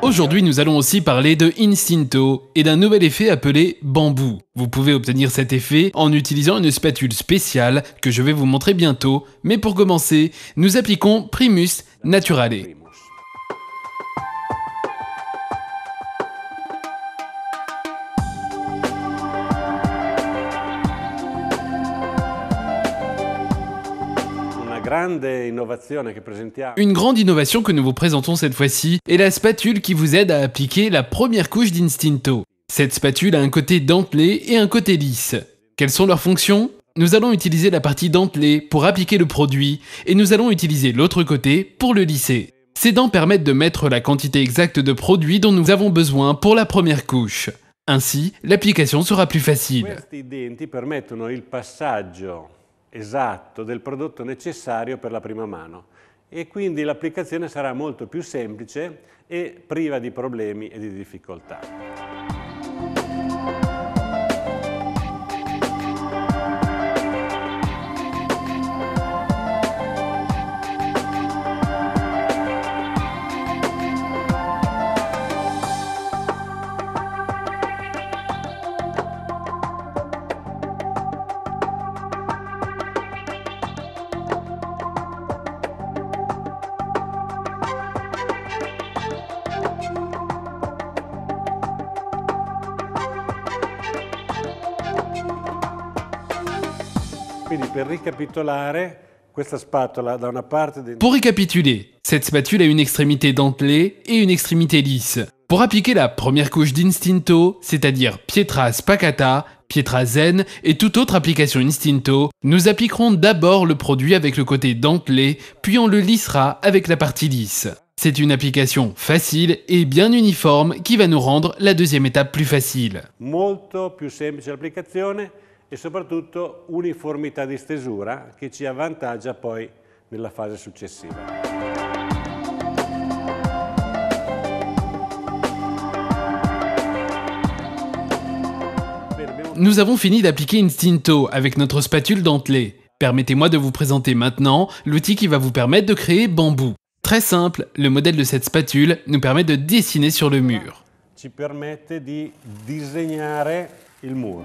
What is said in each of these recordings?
Aujourd'hui, nous allons aussi parler de Instinto et d'un nouvel effet appelé bambou. Vous pouvez obtenir cet effet en utilisant une spatule spéciale que je vais vous montrer bientôt, mais pour commencer, nous appliquons Primus Naturale. Une grande innovation que nous vous présentons cette fois-ci est la spatule qui vous aide à appliquer la première couche d'Instinto. Cette spatule a un côté dentelé et un côté lisse. Quelles sont leurs fonctions ? Nous allons utiliser la partie dentelée pour appliquer le produit et nous allons utiliser l'autre côté pour le lisser. Ces dents permettent de mettre la quantité exacte de produit dont nous avons besoin pour la première couche. Ainsi, l'application sera plus facile. Questi denti permettono il passaggio esatto del prodotto necessario per la prima mano e quindi l'applicazione sarà molto più semplice e priva di problemi e di difficoltà. Quindi per ricapitolare, questa spatola da una parte... Pour récapituler, cette spatule a une extrémité dentelée et une extrémité lisse. Pour appliquer la première couche d'Instinto, c'est-à-dire Pietra Spacata, Pietra Zen et toute autre application Instinto, nous appliquerons d'abord le produit avec le côté dentelé, puis on le lissera avec la partie lisse. C'est une application facile et bien uniforme qui va nous rendre la deuxième étape plus facile. Molto più semplice l'applicazione e soprattutto uniformità di stesura che ci avvantaggia poi nella fase successiva. Nous avons fini d'appliquer Instinto avec notre spatule dentelée. Permettez-moi de vous présenter maintenant l'outil qui va vous permettre de créer bambou. Très simple, le modèle de cette spatule nous permet de dessiner sur le mur. Ci permette di disegnare il muro.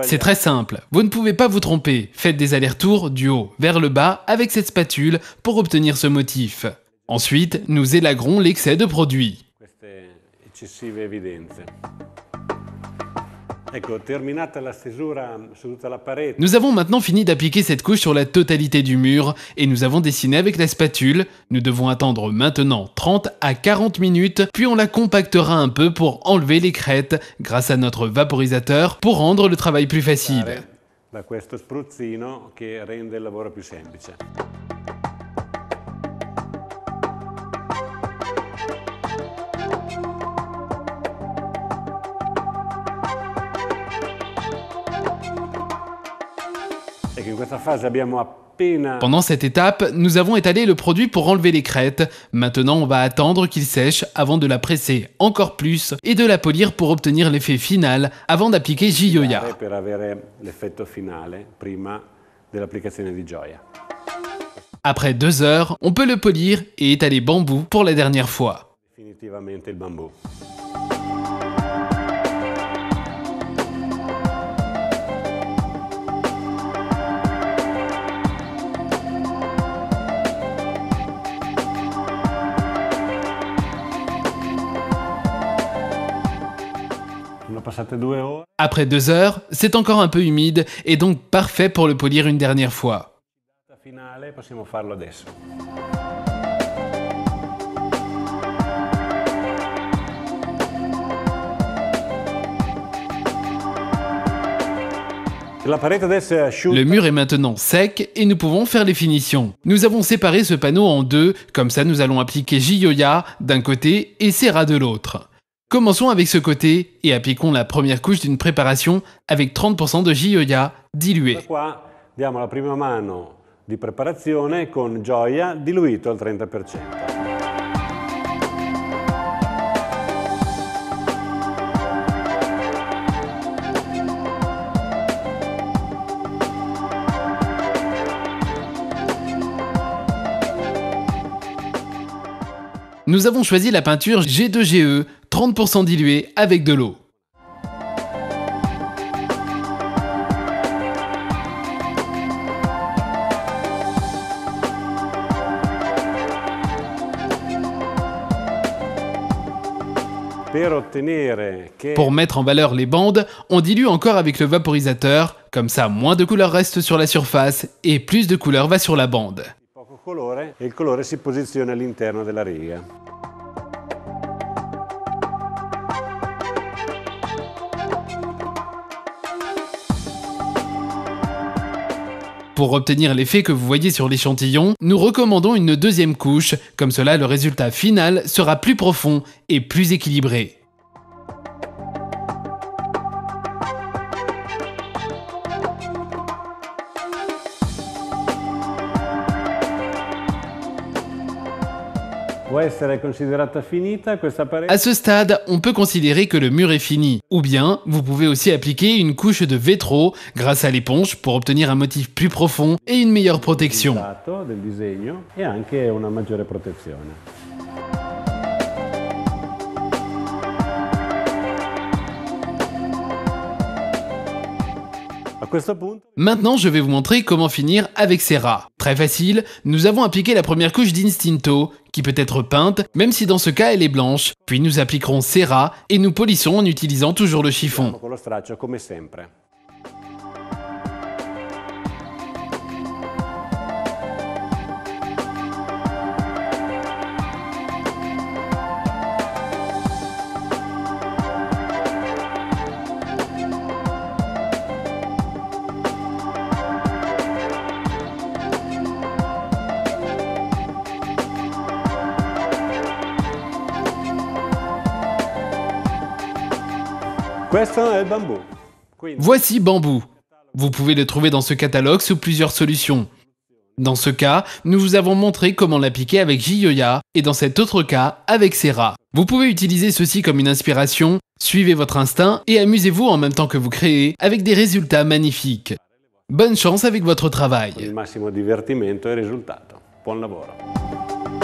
C'est très simple, vous ne pouvez pas vous tromper. Faites des allers-retours du haut vers le bas avec cette spatule pour obtenir ce motif. Ensuite, nous élaguerons l'excès de produit. Nous avons maintenant fini d'appliquer cette couche sur la totalité du mur et nous avons dessiné avec la spatule. Nous devons attendre maintenant 30 à 40 minutes, puis on la compactera un peu pour enlever les crêtes grâce à notre vaporisateur pour rendre le travail plus facile. Da questo spruzzino che rende il lavoro più semplice. Pendant cette étape, nous avons étalé le produit pour enlever les crêtes. Maintenant, on va attendre qu'il sèche avant de la presser encore plus et de la polir pour obtenir l'effet final avant d'appliquer Gioia. Après 2 heures, on peut le polir et étaler bambou pour la dernière fois. Definitivamente il bambù. Après 2 heures, c'est encore un peu humide et donc parfait pour le polir une dernière fois. Le mur est maintenant sec et nous pouvons faire les finitions. Nous avons séparé ce panneau en deux, comme ça nous allons appliquer Gioia d'un côté et Cera de l'autre. Commençons avec ce côté et appliquons la première couche d'une préparation avec 30% de Gioia dilué. Qua diamo la prima mano di preparazione con Gioia diluito al 30%. Nous avons choisi la peinture G2GE, 30% diluée avec de l'eau. Pour mettre en valeur les bandes, on dilue encore avec le vaporisateur, comme ça moins de couleur reste sur la surface et plus de couleur va sur la bande. Poco colore e il colore si posiziona all'interno della riga. Pour obtenir l'effet que vous voyez sur l'échantillon, nous recommandons une deuxième couche, comme cela le résultat final sera plus profond et plus équilibré. À ce stade, on peut considérer que le mur est fini. Ou bien, vous pouvez aussi appliquer une couche de vetro grâce à l'éponge pour obtenir un motif plus profond et une meilleure protection. Maintenant, je vais vous montrer comment finir avec Cera. Très facile, nous avons appliqué la première couche d'Instinto, qui peut être peinte, même si dans ce cas elle est blanche. Puis nous appliquerons Cera et nous polissons en utilisant toujours le chiffon. Voici Bambou. Vous pouvez le trouver dans ce catalogue sous plusieurs solutions. Dans ce cas, nous vous avons montré comment l'appliquer avec Gioia et dans cet autre cas, avec Cera. Vous pouvez utiliser ceci comme une inspiration, suivez votre instinct et amusez-vous en même temps que vous créez avec des résultats magnifiques. Bonne chance avec votre travail. Il massimo divertimento e risultato. Buon lavoro.